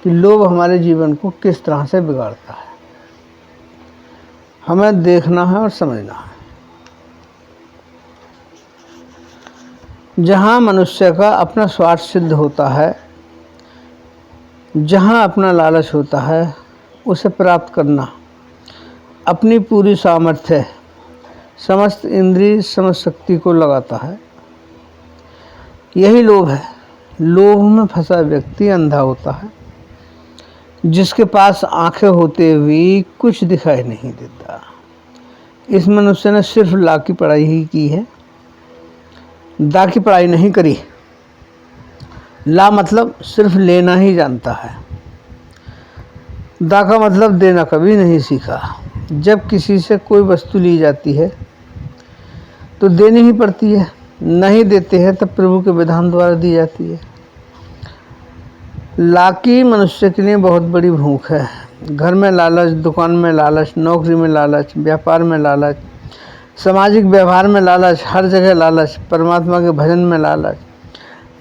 कि लोभ हमारे जीवन को किस तरह से बिगाड़ता है। हमें देखना है और समझना है। जहाँ मनुष्य का अपना स्वार्थ सिद्ध होता है, जहाँ अपना लालच होता है, उसे प्राप्त करना अपनी पूरी सामर्थ्य, समस्त इंद्रिय, समस्त शक्ति को लगाता है। यही लोभ है। लोभ में फंसा व्यक्ति अंधा होता है, जिसके पास आंखें होते हुए कुछ दिखाई नहीं देता। इस मनुष्य ने सिर्फ ला की पढ़ाई ही की है, दा की पढ़ाई नहीं करी। ला मतलब सिर्फ लेना ही जानता है, दा का मतलब देना कभी नहीं सीखा। जब किसी से कोई वस्तु ली जाती है तो देनी ही पड़ती है, नहीं देते हैं तब प्रभु के विधान द्वारा दी जाती है। लाकी मनुष्य के लिए बहुत बड़ी भूख है। घर में लालच, दुकान में लालच, नौकरी में लालच, व्यापार में लालच, सामाजिक व्यवहार में लालच, हर जगह लालच, परमात्मा के भजन में लालच।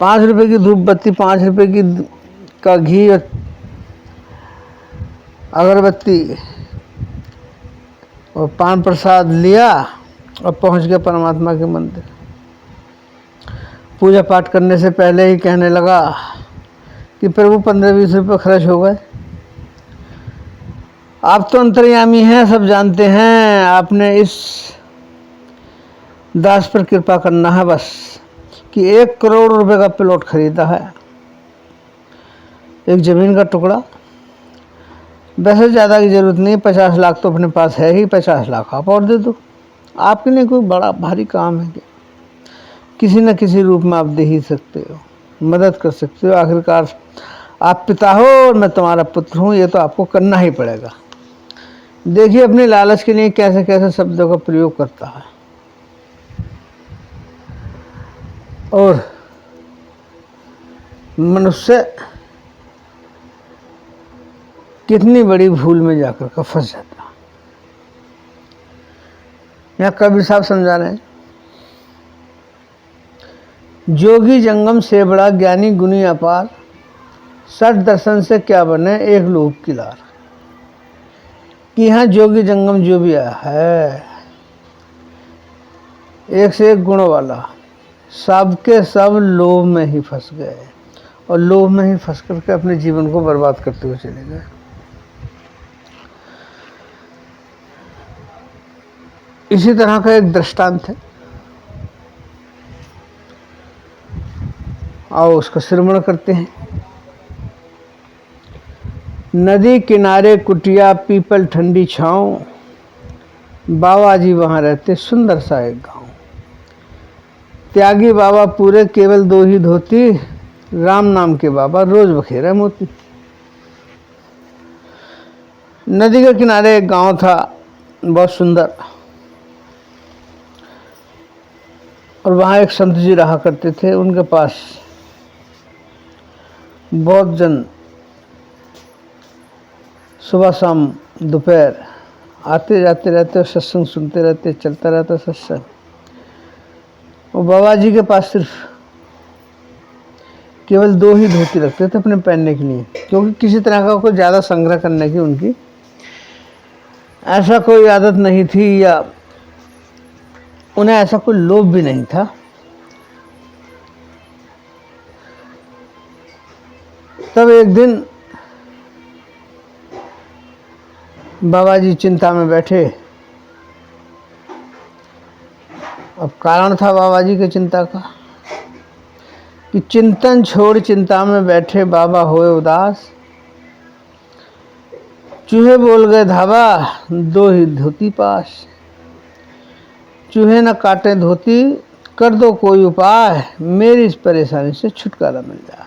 5 रुपए की धूप बत्ती, 5 रुपए की का घी, अगरबत्ती और पान प्रसाद लिया और पहुंच गया परमात्मा के मंदिर। पूजा पाठ करने से पहले ही कहने लगा कि प्रभु 15-20 रुपये खर्च हो गए। आप तो अंतर्यामी हैं, सब जानते हैं। आपने इस दास पर कृपा करना है बस कि 1 करोड़ रुपए का प्लॉट खरीदा है, एक जमीन का टुकड़ा। वैसे ज़्यादा की ज़रूरत नहीं, 50 लाख तो अपने पास है ही, 50 लाख आप और दे दो। आपके लिए कोई बड़ा भारी काम है क्या? किसी न किसी रूप में आप दे ही सकते हो, मदद कर सकते हो। आखिरकार आप पिता हो और मैं तुम्हारा पुत्र हूँ, ये तो आपको करना ही पड़ेगा। देखिए अपने लालच के लिए कैसे कैसे शब्दों का प्रयोग करता है। और मनुष्य कितनी बड़ी भूल में जाकर का फंस जाता। यहाँ कबीर साहब समझा रहे हैं, जोगी जंगम से बड़ा, ज्ञानी गुणी अपार, सठ दर्शन से क्या बने एक लोभ की लार। कि यहाँ जोगी जंगम जो भी आया है, एक से एक गुणों वाला, सबके सब लोभ में ही फंस गए और लोभ में ही फंस करके अपने जीवन को बर्बाद करते हुए चले गए। इसी तरह का एक दृष्टांत है, आओ उसका श्रवण करते हैं। नदी किनारे कुटिया, पीपल ठंडी छाँव, बाबा जी वहाँ रहते, सुंदर सा एक गांव। त्यागी बाबा पूरे, केवल 2 ही धोती, राम नाम के बाबा रोज बखेरा मोती। नदी के किनारे एक गांव था, बहुत सुंदर, और वहाँ एक संत जी रहा करते थे। उनके पास बहुत जन सुबह शाम दोपहर आते जाते रहते और सत्संग सुनते रहते, चलता रहता सत्संग। और बाबा जी के पास सिर्फ केवल 2 ही धोती रखते थे अपने पहनने के लिए, क्योंकि किसी तरह का कोई ज़्यादा संग्रह करने की उनकी ऐसा कोई आदत नहीं थी, या उन्हें ऐसा कोई लोभ भी नहीं था। तब एक दिन बाबा जी चिंता में बैठे। अब कारण था बाबा जी की चिंता का कि चिंतन छोड़ चिंता में बैठे बाबा होए उदास, चूहे बोल गए धावा, 2 ही धोती पास। चूहे न काटे धोती, कर दो कोई उपाय, मेरी इस परेशानी से छुटकारा मिल जाए।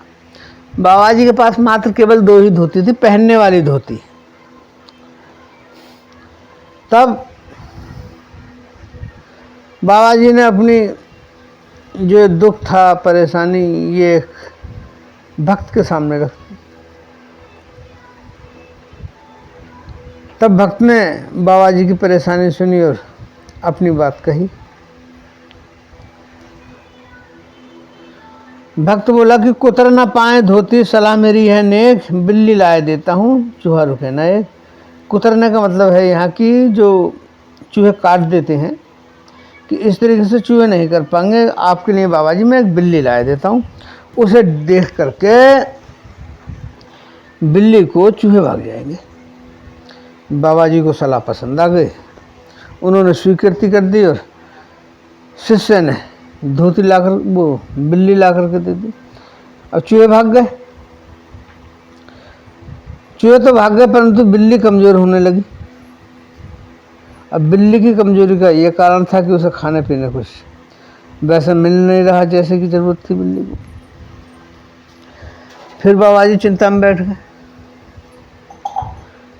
बाबा जी के पास मात्र केवल 2 ही धोती थी, पहनने वाली धोती। तब बाबा जी ने अपनी जो दुख था, परेशानी, ये भक्त के सामने रख दी। तब भक्त ने बाबा जी की परेशानी सुनी और अपनी बात कही। भक्त बोला कि कुतर ना पाए धोती सलाह मेरी है नेक, बिल्ली लाए देता हूँ चूहा रुके ना एक। कुतरने का मतलब है यहाँ की जो चूहे काट देते हैं कि इस तरीके से चूहे नहीं कर पाएंगे, आपके लिए बाबा जी मैं एक बिल्ली लाए देता हूँ। उसे देख करके बिल्ली को चूहे भाग जाएंगे। बाबा जी को सलाह पसंद आ गई, उन्होंने स्वीकृति कर दी और शिष्य ने धोती लाकर वो बिल्ली ला करके दे दी। अब चूहे भाग गए, चूहे तो भाग गए परंतु बिल्ली कमज़ोर होने लगी। अब बिल्ली की कमजोरी का ये कारण था कि उसे खाने पीने कुछ वैसा मिल नहीं रहा जैसे कि ज़रूरत थी बिल्ली को। फिर बाबा जी चिंता में बैठ गए।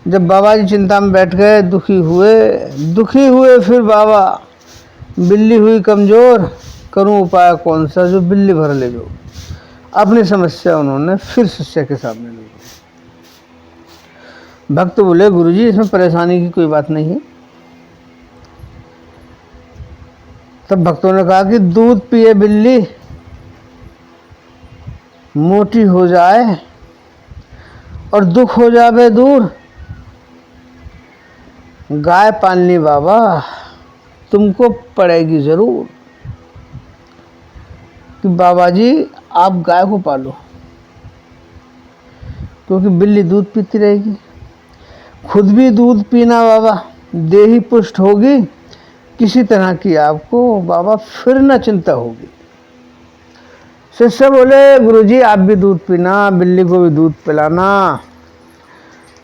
जब बाबा जी चिंता में बैठ गए, दुखी हुए फिर बाबा, बिल्ली हुई कमज़ोर, करूं उपाय कौन सा जो बिल्ली भर ले जो। अपनी समस्या उन्होंने फिर शिष्य के सामने ली। भक्त बोले गुरुजी इसमें परेशानी की कोई बात नहीं है। तब भक्तों ने कहा कि दूध पिए बिल्ली मोटी हो जाए और दुख हो जावे दूर, गाय पालनी बाबा तुमको पड़ेगी जरूर। कि बाबा जी आप गाय को पालो, क्योंकि बिल्ली दूध पीती रहेगी, खुद भी दूध पीना बाबा, देही पुष्ट होगी, किसी तरह की आपको बाबा फिर न चिंता होगी। शिष्य बोले गुरुजी आप भी दूध पीना, बिल्ली को भी दूध पिलाना,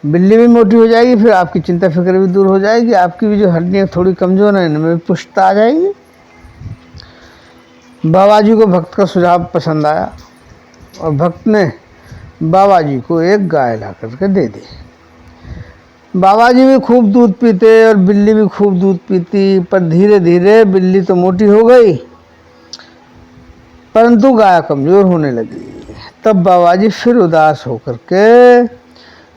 बिल्ली भी मोटी हो जाएगी, फिर आपकी चिंता फिक्र भी दूर हो जाएगी, आपकी भी जो हड्डियाँ थोड़ी कमज़ोर हैं इनमें भी पुष्टता आ जाएगी। बाबा जी को भक्त का सुझाव पसंद आया और भक्त ने बाबा जी को एक गाय ला करके दे दी। बाबा जी भी खूब दूध पीते और बिल्ली भी खूब दूध पीती, पर धीरे धीरे बिल्ली तो मोटी हो गई परंतु गाय कमज़ोर होने लगी। तब बाबा जी फिर उदास होकर के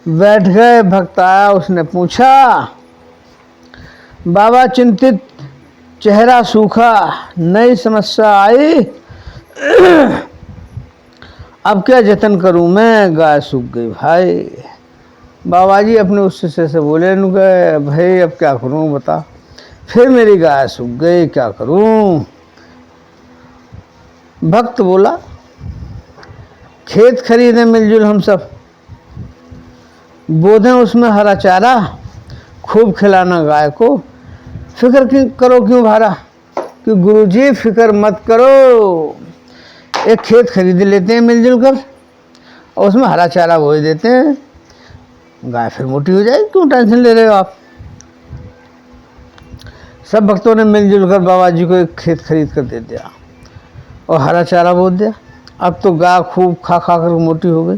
बैठ गए। भक्त आया, उसने पूछा, बाबा चिंतित चेहरा सूखा, नई समस्या आई, अब क्या जतन करूं मैं, गाय सूख गई भाई। बाबा जी अपने उस शिष्य से बोले गए भाई अब क्या करूं बता, फिर मेरी गाय सूख गई क्या करूं। भक्त बोला खेत खरीदे मिलजुल हम सब, बोधें उसमें हरा चारा, खूब खिलाना गाय को, फिक्र क्यों करो क्यों भारा। कि गुरुजी फिक्र मत करो, एक खेत खरीद लेते हैं मिलजुल कर और उसमें हरा चारा बोए देते हैं, गाय फिर मोटी हो जाएगी, क्यों टेंशन ले रहे हो आप। सब भक्तों ने मिलजुल कर बाबा जी को एक खेत खरीद कर दे दिया और हरा चारा बो दिया। अब तो गाय खूब खा खा कर मोटी हो गई,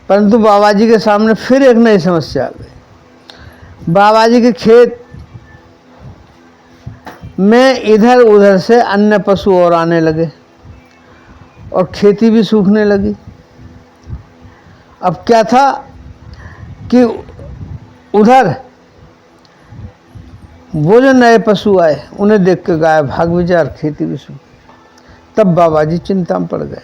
परंतु बाबा जी के सामने फिर एक नई समस्या आ गई। बाबा जी के खेत में इधर उधर से अन्य पशु और आने लगे और खेती भी सूखने लगी। अब क्या था कि उधर वो जो नए पशु आए उन्हें देख के गाय भाग भी जा और खेती भी सूख। तब बाबा जी चिंता में पड़ गए।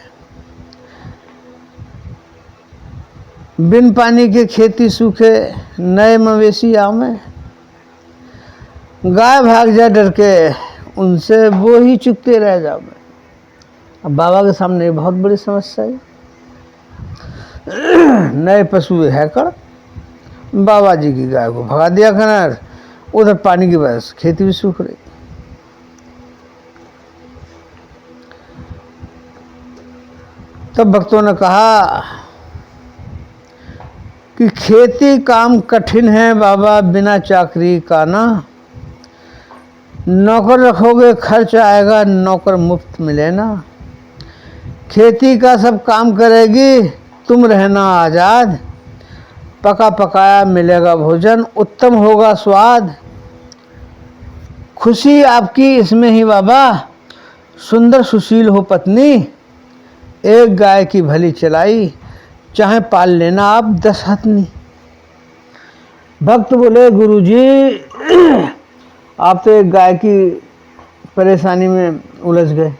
बिन पानी के खेती सूखे, नए मवेशी आवे, गाय भाग जा डर के उनसे वो ही चुकते रह जावे। अब बाबा के सामने बहुत बड़ी समस्या है, नए पशु है कर, बाबा जी की गाय को भगा दिया खनर, उधर पानी की वजह से खेती भी सूख रही। तब भक्तों ने कहा कि खेती काम कठिन है बाबा, बिना चाकरी का ना, नौकर रखोगे खर्च आएगा, नौकर मुफ्त मिले ना, खेती का सब काम करेगी तुम रहना आज़ाद, पका पकाया मिलेगा भोजन, उत्तम होगा स्वाद, खुशी आपकी इसमें ही बाबा, सुंदर सुशील हो पत्नी, एक गाय की भली चलाई, चाहे पाल लेना आप 10 हथनी। भक्त बोले गुरुजी आप तो एक गाय की परेशानी में उलझ गए,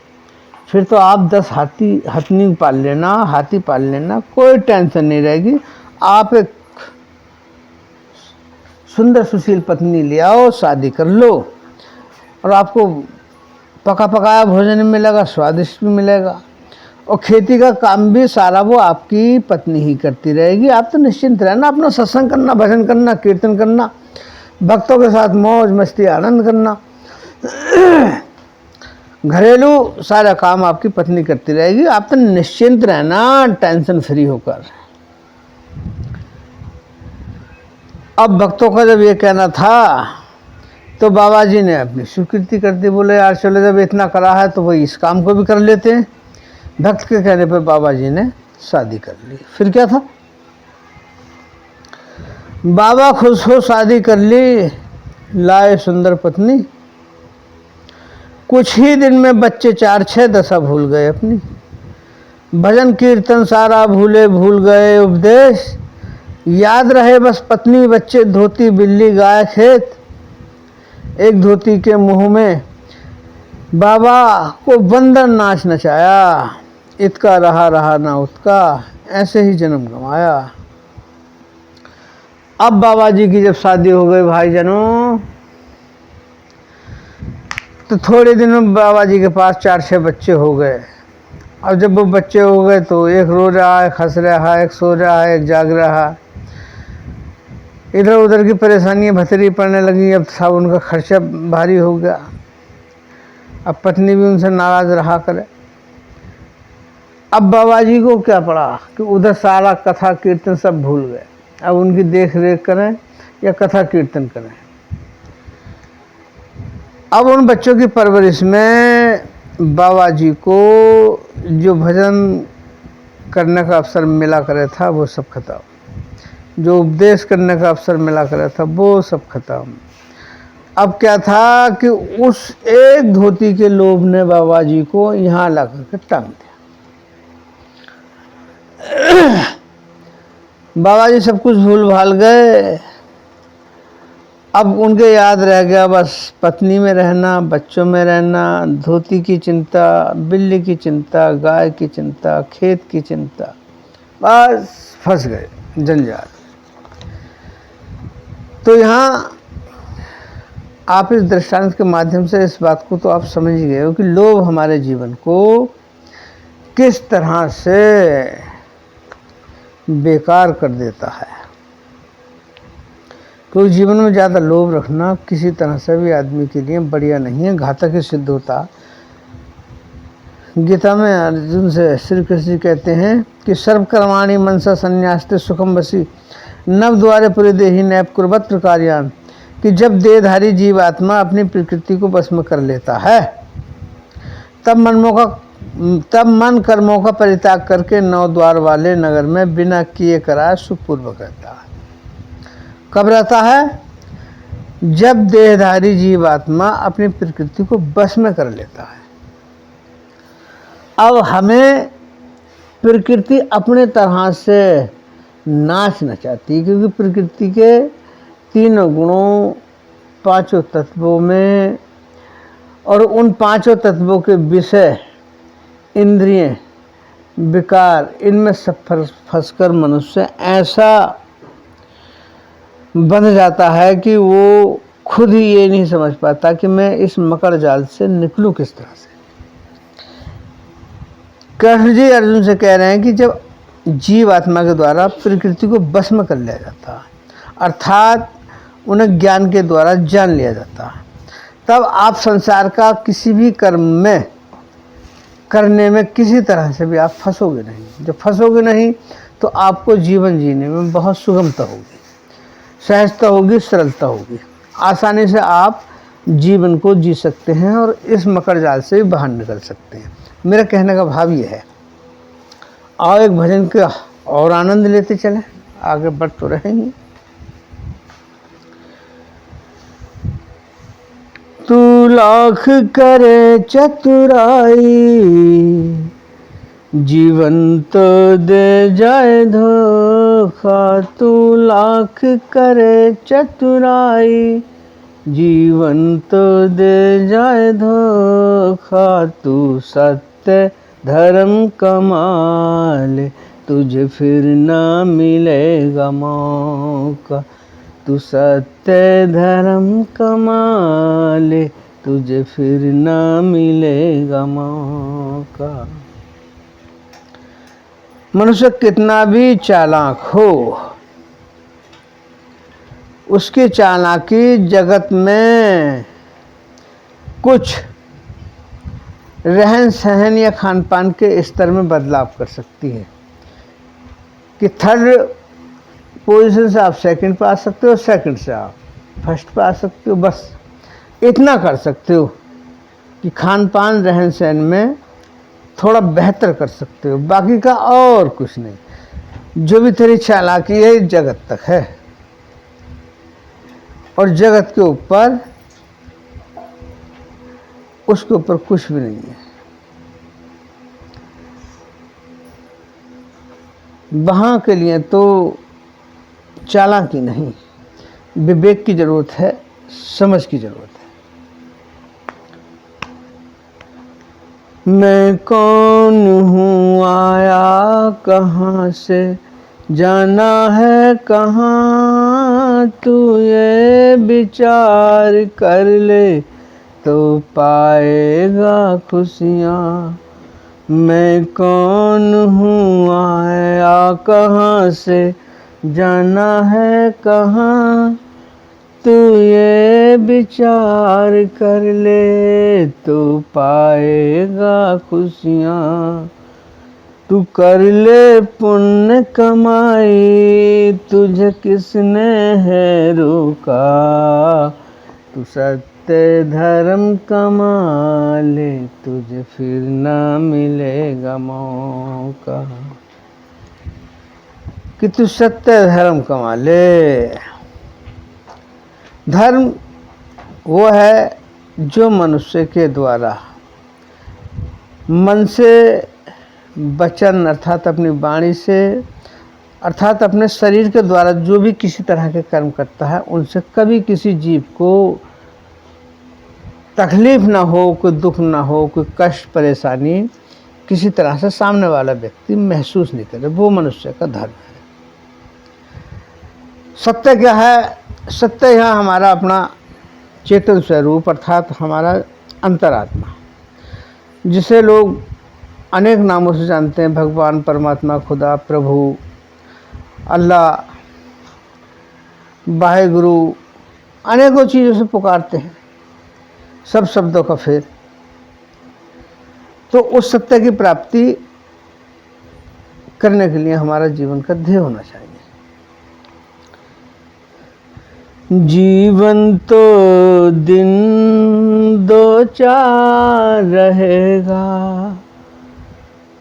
फिर तो आप 10 हथनी पाल लेना, हाथी पाल लेना, कोई टेंशन नहीं रहेगी। आप एक सुंदर सुशील पत्नी ले आओ, शादी कर लो, और आपको पका पकाया भोजन मिलेगा, स्वादिष्ट भी मिलेगा, और खेती का काम भी सारा वो आपकी पत्नी ही करती रहेगी। आप तो निश्चिंत रहना, अपना सत्संग करना, भजन करना, कीर्तन करना, भक्तों के साथ मौज मस्ती आनंद करना, घरेलू सारा काम आपकी पत्नी करती रहेगी। आप तो निश्चिंत रहना, टेंशन फ्री होकर। अब भक्तों का जब ये कहना था तो बाबा जी ने अपनी स्वीकृति कर दी। बोले यार चलो, जब इतना करा है तो वही इस काम को भी कर लेते हैं। भक्त के कहने पर बाबा जी ने शादी कर ली। फिर क्या था, बाबा खुश हो शादी कर ली, लाए सुंदर पत्नी। कुछ ही दिन में बच्चे 4-6 दशा भूल गए अपनी, भजन कीर्तन सारा भूल गए, उपदेश याद रहे बस पत्नी बच्चे, धोती बिल्ली गाय खेत। एक धोती के मुंह में बाबा को बंदर नाच नचाया, इतका रहा ना उतका, ऐसे ही जन्म गंवाया। अब बाबा जी की जब शादी हो गई भाईजनों, तो थोड़े दिन में बाबा जी के पास 4-6 बच्चे हो गए। अब जब वो बच्चे हो गए तो एक रो रहा है, एक हंस रहा है, एक सो रहा है, एक जाग रहा है। इधर उधर की परेशानियां भतरी पड़ने लगी। अब सब उनका खर्चा भारी हो गया। अब पत्नी भी उनसे नाराज रहा करे। अब बाबा जी को क्या पड़ा कि उधर सारा कथा कीर्तन सब भूल गए। अब उनकी देख रेख करें या कथा कीर्तन करें। अब उन बच्चों की परवरिश में बाबा जी को जो भजन करने का अवसर मिला करे था वो सब खत्म, जो उपदेश करने का अवसर मिला करे था वो सब खत्म। अब क्या था कि उस एक धोती के लोभ ने बाबा जी को यहाँ ला करके टांग दिया। बाबा जी सब कुछ भूल भाल गए। अब उनके याद रह गया बस पत्नी में रहना, बच्चों में रहना, धोती की चिंता, बिल्ली की चिंता, गाय की चिंता, खेत की चिंता। बस फंस गए जंजाल। तो यहाँ आप इस दृष्टांत के माध्यम से इस बात को तो आप समझ गए हो कि लोभ हमारे जीवन को किस तरह से बेकार कर देता है। तो जीवन में ज़्यादा लोभ रखना किसी तरह से भी आदमी के लिए बढ़िया नहीं है, घातक ही सिद्ध होता। गीता में अर्जुन से श्री कृष्ण कहते हैं कि सर्वकर्माणि मनसा संन्यास्ते सुखम वसी नव द्वारे परिदेहि नैप कुर्वत्र कार्यान, कि जब देहधारी जीवात्मा अपनी प्रकृति को वश में कर लेता है तब मन कर्मों का परित्याग करके 9 द्वार वाले नगर में बिना किए कराए सुखपूर्वक रहता है। कब रहता है? जब देहधारी जीवात्मा अपनी प्रकृति को वश में कर लेता है। अब हमें प्रकृति अपने तरह से नाच नचाती, क्योंकि प्रकृति के 3 गुणों, 5 तत्वों में, और उन 5 तत्वों के विषय, इंद्रिय, विकार, इनमें सब फंसकर मनुष्य ऐसा बंध जाता है कि वो खुद ही ये नहीं समझ पाता कि मैं इस मकर जाल से निकलूं किस तरह से। कृष्ण जी अर्जुन से कह रहे हैं कि जब जीव आत्मा के द्वारा प्रकृति को बस में कर लिया जाता है, अर्थात उन्हें ज्ञान के द्वारा जान लिया जाता है, तब आप संसार का किसी भी कर्म में करने में किसी तरह से भी आप फंसोगे नहीं। जब फंसोगे नहीं तो आपको जीवन जीने में बहुत सुगमता होगी, सहजता होगी, सरलता होगी। आसानी से आप जीवन को जी सकते हैं और इस मकर जाल से भी बाहर निकल सकते हैं। मेरा कहने का भाव ये है, आओ एक भजन का और आनंद लेते चलें, आगे बढ़ तो रहेंगे। तू लाख करे चतुराई, जीवन तो दे जाए धोखा। तू लाख करे चतुराई, जीवन तो दे जाए धोखा। तू सत्य सत्य धर्म कमा ले, तुझे फिर ना मिलेगा मौका। तू सत्य धर्म कमा ले, तुझे फिर ना मिलेगा मौका। मनुष्य कितना भी चालाक हो, उसकी चालाकी जगत में कुछ रहन सहन या खान पान के स्तर में बदलाव कर सकती है कि थर्ड पोजीशन से आप सेकंड पे आ सकते हो, सेकंड से आप फर्स्ट पे आ सकते हो। बस इतना कर सकते हो कि खान पान रहन सहन में थोड़ा बेहतर कर सकते हो, बाकी का और कुछ नहीं। जो भी तेरी चालाकी है जगत तक है, और जगत के ऊपर उसके ऊपर कुछ भी नहीं है। वहाँ के लिए तो चालाकी नहीं, विवेक की जरूरत है, समझ की जरूरत है। मैं कौन हूँ, आया कहाँ से, जाना है कहाँ, तू ये विचार कर ले तो पाएगा खुशियाँ। मैं कौन हूँ, आया कहाँ से, जाना है कहाँ, तू ये विचार कर ले तो पाएगा खुशियाँ। तू कर ले पुण्य कमाई, तुझे किसने है रोका, तू सत्य धर्म कमा ले, तुझे फिर ना मिलेगा मौका। कि तू सत्य धर्म कमा ले। धर्म वो है जो मनुष्य के द्वारा मन से, वचन अर्थात अपनी वाणी से, अर्थात अपने शरीर के द्वारा जो भी किसी तरह के कर्म करता है, उनसे कभी किसी जीव को तकलीफ ना हो, कोई दुख ना हो, कोई कष्ट परेशानी किसी तरह से सामने वाला व्यक्ति महसूस नहीं करे, वो मनुष्य का धर्म है। सत्य क्या है? सत्य है हमारा अपना चेतन स्वरूप, अर्थात हमारा अंतरात्मा, जिसे लोग अनेक नामों से जानते हैं। भगवान, परमात्मा, खुदा, प्रभु, अल्लाह, वाहेगुरु, अनेकों चीज़ों से पुकारते हैं, सब शब्दों का फेर। तो उस सत्य की प्राप्ति करने के लिए हमारा जीवन का ध्येय होना चाहिए। जीवन तो दिन दो चार रहेगा,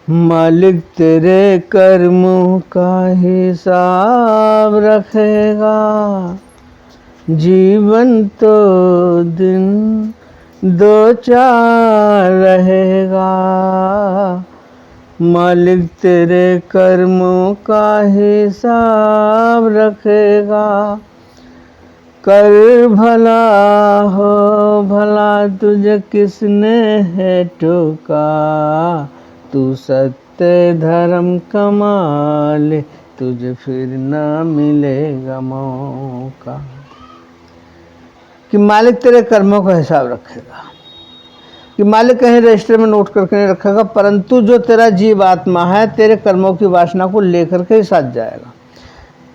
मालिक तेरे कर्मों का हिसाब रखेगा। जीवन तो दिन दो चार रहेगा, मालिक तेरे कर्मों का हिसाब रखेगा। कर भला हो भला, तुझे किसने है टोका, तू सत्य धर्म कमा ले, तुझे फिर ना मिलेगा मौका। कि मालिक तेरे कर्मों का हिसाब रखेगा, कि मालिक कहीं रजिस्टर में नोट करके नहीं रखेगा, परंतु जो तेरा जीव आत्मा है तेरे कर्मों की वासना को लेकर के ही साथ जाएगा।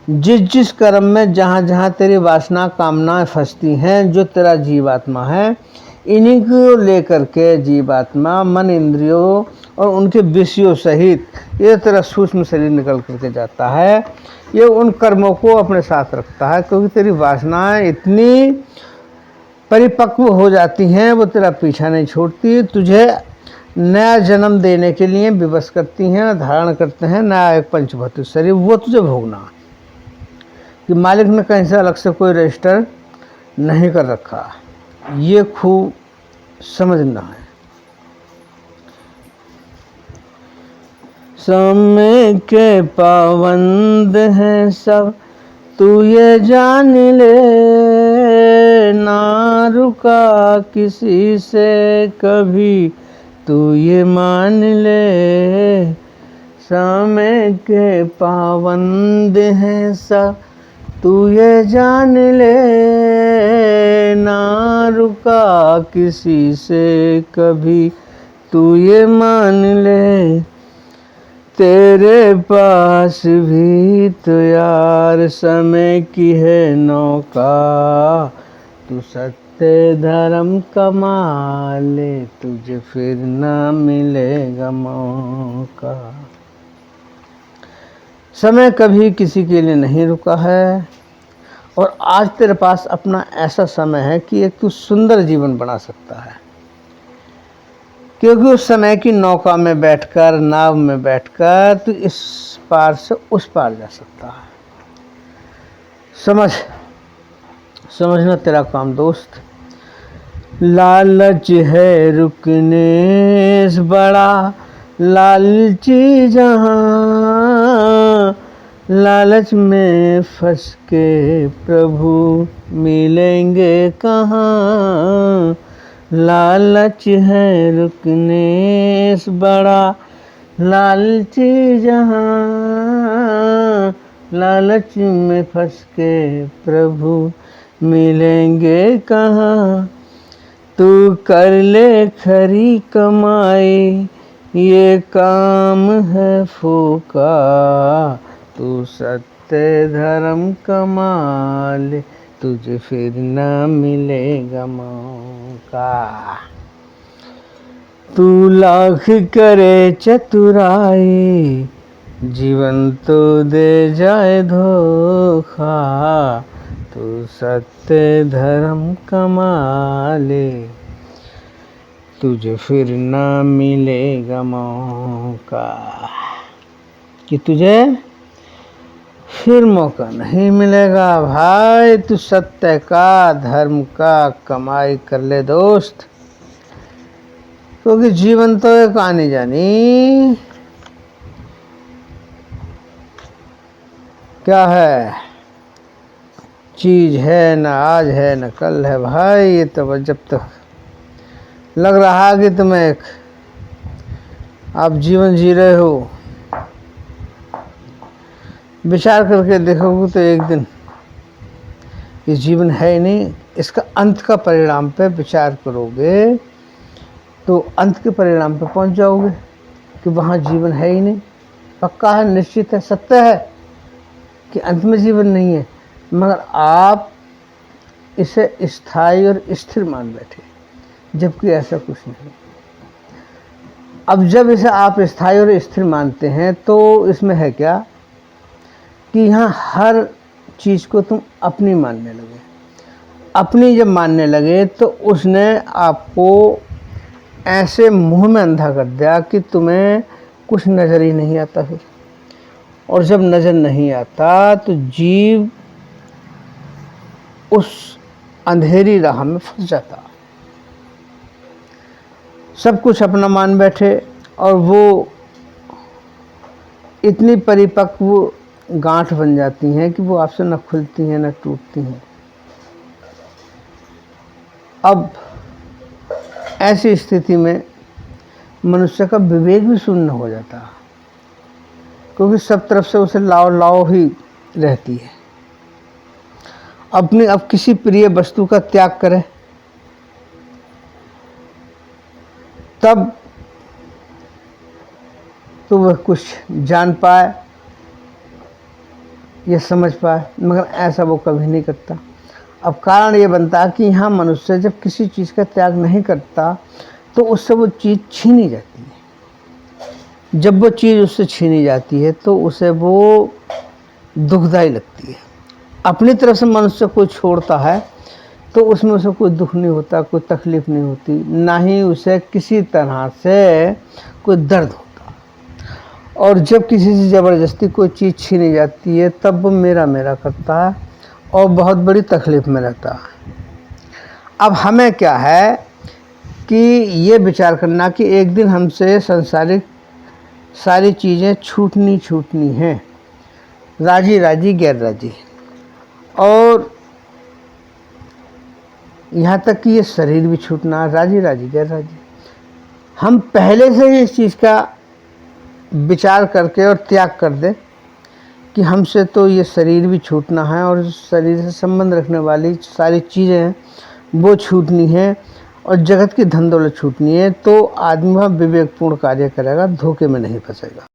जिस जिस कर्म में जहाँ जहाँ तेरी वासना कामनाएं फंसती हैं, जो तेरा जीवात्मा है, इन्हीं को लेकर के जीवात्मा मन इंद्रियों और उनके विषयों सहित ये तेरा सूक्ष्म शरीर निकल करके जाता है। ये उन कर्मों को अपने साथ रखता है, क्योंकि तेरी वासनाएं इतनी परिपक्व हो जाती हैं, वो तेरा पीछा नहीं छोड़ती, तुझे नया जन्म देने के लिए विवश करती हैं, धारण करते हैं नया एक पंचभौतिक शरीर, वो तुझे भोगना। कि मालिक ने कहीं से अलग से कोई रजिस्टर नहीं कर रखा, ये खूब समझना है। समय के पाबंद हैं सब, तू ये जान ले, ना रुका किसी से कभी, तू ये मान ले, समय के पाबंद हैं सब, तू ये जान ले, ना रुका किसी से कभी, तू ये मान ले। तेरे पास भी तो यार समय की है नौका, तू सत्य धर्म कमा ले, तुझे फिर ना मिलेगा मौका। समय कभी किसी के लिए नहीं रुका है, और आज तेरे पास अपना ऐसा समय है कि एक तू सुंदर जीवन बना सकता है, क्योंकि उस समय की नौका में बैठकर, नाव में बैठकर तू इस पार से उस पार जा सकता है। समझना तेरा काम दोस्त। लालच है रुकने से बड़ा, लालची जहां, लालच में फंस के प्रभु मिलेंगे कहाँ। लालच है रुकने से बड़ा, लालची जहां, लालच में फंस के प्रभु मिलेंगे कहाँ। तू कर ले खरी कमाई, ये काम है फूका, तू सत्य धर्म कमा ले, तुझे फिर न मिलेगा मौका। तू लाख करे चतुराई, जीवन तो दे जाए धोखा, तू सत्य धर्म कमा ले, तुझे फिर ना मिलेगा मौका। कि तुझे फिर मौका नहीं मिलेगा भाई। तू सत्य का, धर्म का कमाई कर ले दोस्त, क्योंकि जीवन तो एक आनी जानी क्या है चीज है, न आज है न कल है भाई। ये तो जब तक लग रहा कि तुम एक आप जीवन जी रहे हो, विचार करके देखोगे तो एक दिन ये जीवन है ही नहीं। इसका अंत का परिणाम पे विचार करोगे तो अंत के परिणाम पे पहुंच जाओगे कि वहाँ जीवन है ही नहीं। पक्का है, निश्चित है, सत्य है कि अंत में जीवन नहीं है, मगर आप इसे स्थायी और स्थिर मान बैठे, जबकि ऐसा कुछ नहीं। अब जब इसे आप स्थायी और स्थिर मानते हैं तो इसमें है क्या कि यहाँ हर चीज़ को तुम अपनी मानने लगे। अपनी जब मानने लगे तो उसने आपको ऐसे मुंह में अंधा कर दिया कि तुम्हें कुछ नज़र ही नहीं आता फिर। और जब नज़र नहीं आता तो जीव उस अंधेरी राह में फंस जाता, सब कुछ अपना मान बैठे, और वो इतनी परिपक्व गांठ बन जाती हैं कि वो आपसे न खुलती हैं न टूटती हैं। अब ऐसी स्थिति में मनुष्य का विवेक भी शून्य हो जाता, क्योंकि सब तरफ से उसे लाओ लाओ ही रहती है। अब किसी प्रिय वस्तु का त्याग करे तब तो वह कुछ जान पाए या समझ पाए, मगर ऐसा वो कभी नहीं करता। अब कारण ये बनता है कि यहाँ मनुष्य जब किसी चीज़ का त्याग नहीं करता तो उससे वो चीज़ छीनी जाती है। जब वो चीज़ उससे छीनी जाती है तो उसे वो दुखदाई लगती है। अपनी तरफ से मनुष्य को छोड़ता है तो उसमें उसे कोई दुख नहीं होता, कोई तकलीफ़ नहीं होती, ना ही उसे किसी तरह से कोई दर्द होता। और जब किसी से ज़बरदस्ती कोई चीज़ छीनी जाती है तब वो मेरा मेरा करता है और बहुत बड़ी तकलीफ़ में रहता है। अब हमें क्या है कि ये विचार करना कि एक दिन हमसे संसारिक सारी चीज़ें छूटनी हैं, राजी राजी गैर राजी, और यहाँ तक कि ये शरीर भी छूटना, राजी राजी गैर राजी। हम पहले से ही इस चीज़ का विचार करके और त्याग कर दें कि हमसे तो ये शरीर भी छूटना है और शरीर से संबंध रखने वाली सारी चीज़ें हैं वो छूटनी है और जगत की धन दौलत छूटनी है, तो आदमी वहाँ विवेकपूर्ण कार्य करेगा, धोखे में नहीं फंसेगा।